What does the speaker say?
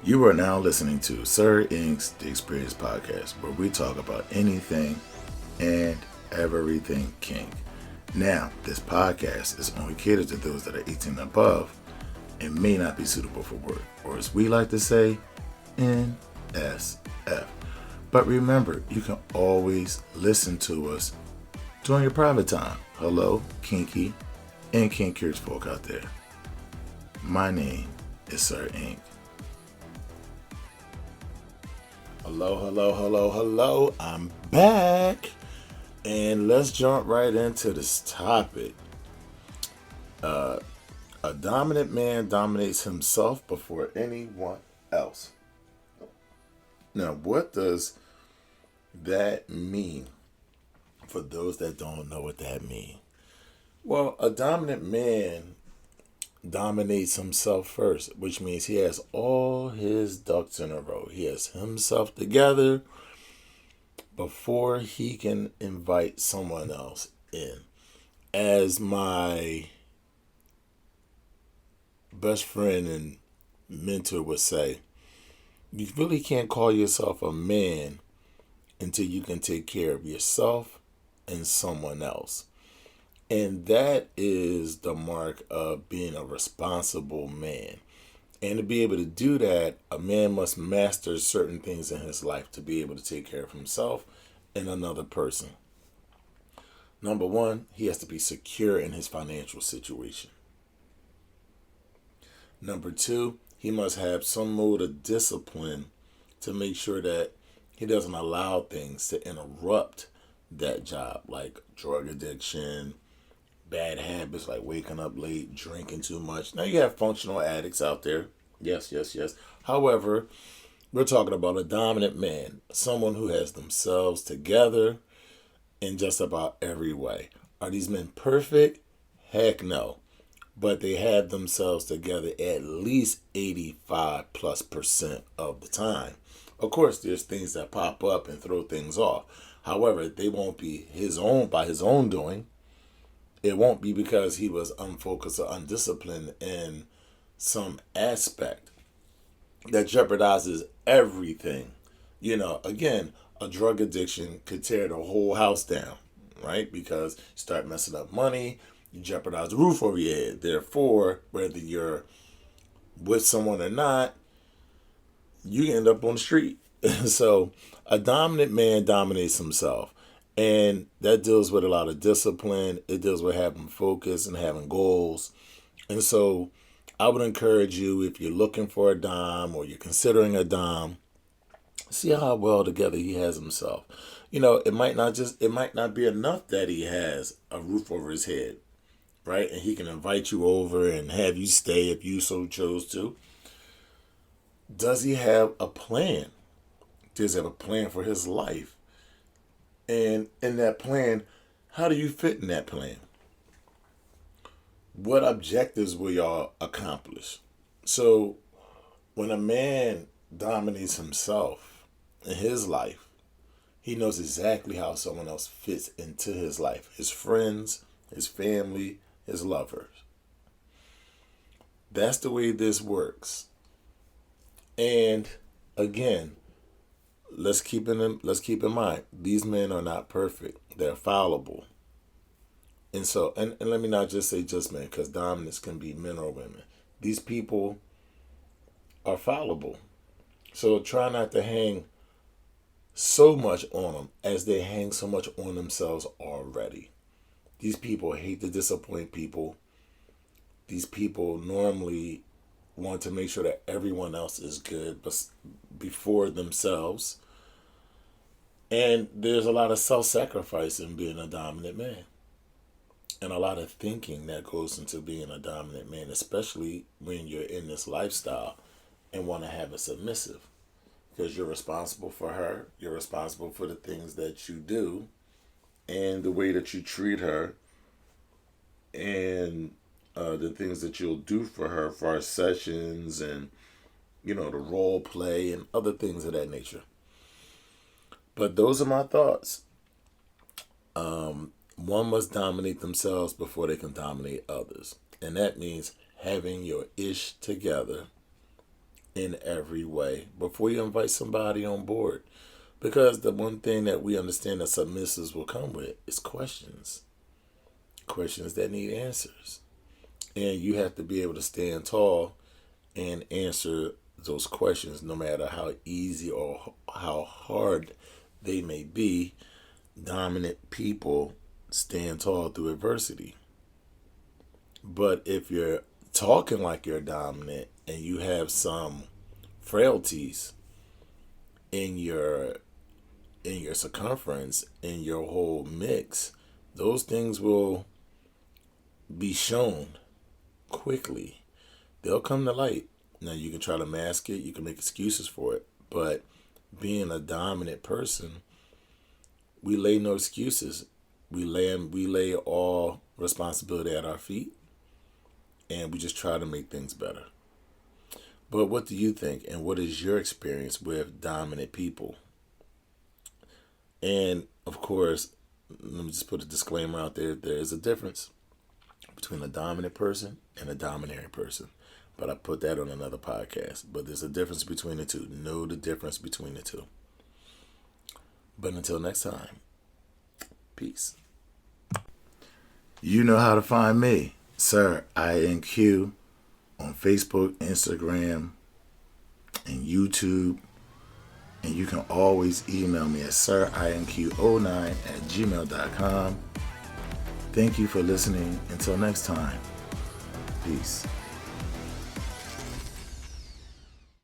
You are now listening to Sir Ink's The Experience Podcast, where we talk about anything and everything kink. Now, this podcast is only catered to those that are 18 and above and may not be suitable for work, or as we like to say, NSF. But remember, you can always listen to us during your private time. Hello, kinky and kink curious folk out there. My name is Sir Ink. Hello. I'm back. And let's jump right into this topic. A dominant man dominates himself before anyone else. Now, what does that mean for those that don't know what that means? Well, a dominant man dominates himself first, which means he has all his ducks in a row. He has himself together before he can invite someone else in. As my best friend and mentor would say, you really can't call yourself a man until you can take care of yourself and someone else. And that is the mark of being a responsible man. And to be able to do that, a man must master certain things in his life to be able to take care of himself and another person. Number one, he has to be secure in his financial situation. Number two, he must have some mode of discipline to make sure that he doesn't allow things to interrupt that job, like drug addiction, bad habits like waking up late, drinking too much. Now you have functional addicts out there. Yes. However, we're talking about a dominant man, someone who has themselves together in just about every way. Are these men perfect? Heck no. But they have themselves together at least 85+% of the time. Of course, there's things that pop up and throw things off. However, they won't be by his own doing. It won't be because he was unfocused or undisciplined in some aspect that jeopardizes everything. Again, a drug addiction could tear the whole house down, right? Because you start messing up money, you jeopardize the roof over your head. Therefore, whether you're with someone or not, you end up on the street. So a dominant man dominates himself. And that deals with a lot of discipline. It deals with having focus and having goals. And so I would encourage you, if you're looking for a dom or you're considering a dom, see how well together he has himself. It might not be enough that he has a roof over his head, right? And he can invite you over and have you stay if you so chose to. Does he have a plan? Does he have a plan for his life? And in that plan, how do you fit in that plan? What objectives will y'all accomplish? So when a man dominates himself in his life, he knows exactly how someone else fits into his life. His friends, his family, his lovers. That's the way this works. And again, let's keep in mind, these men are not perfect. They're fallible. And so, and let me not just say just men, because dominance can be men or women. These people are fallible. So try not to hang so much on them as they hang so much on themselves already. These people hate to disappoint people. These people normally want to make sure that everyone else is good before themselves. And there's a lot of self-sacrifice in being a dominant man. And a lot of thinking that goes into being a dominant man, especially when you're in this lifestyle and want to have a submissive. Because you're responsible for her. You're responsible for the things that you do and the way that you treat her and the things that you'll do for her for our sessions and, the role play and other things of that nature. But those are my thoughts. One must dominate themselves before they can dominate others. And that means having your ish together in every way before you invite somebody on board. Because the one thing that we understand that submissives will come with is questions. Questions that need answers. And you have to be able to stand tall and answer those questions no matter how easy or how hard they may be. Dominant people stand tall through adversity. But if you're talking like you're dominant and you have some frailties in your circumference, in your whole mix, those things will be shown quickly. They'll come to light. Now you can try to mask it, you can make excuses for it, but being a dominant person, we lay no excuses. We lay all responsibility at our feet, and we just try to make things better. But what do you think, and what is your experience with dominant people? And of course, let me just put a disclaimer out there. There is a difference between a dominant person and a domineering person. But I put that on another podcast. But there's a difference between the two. Know the difference between the two. But until next time, peace. You know how to find me, Sir INQ, on Facebook, Instagram, and YouTube. And you can always email me at sirinq09@gmail.com. Thank you for listening. Until next time, peace.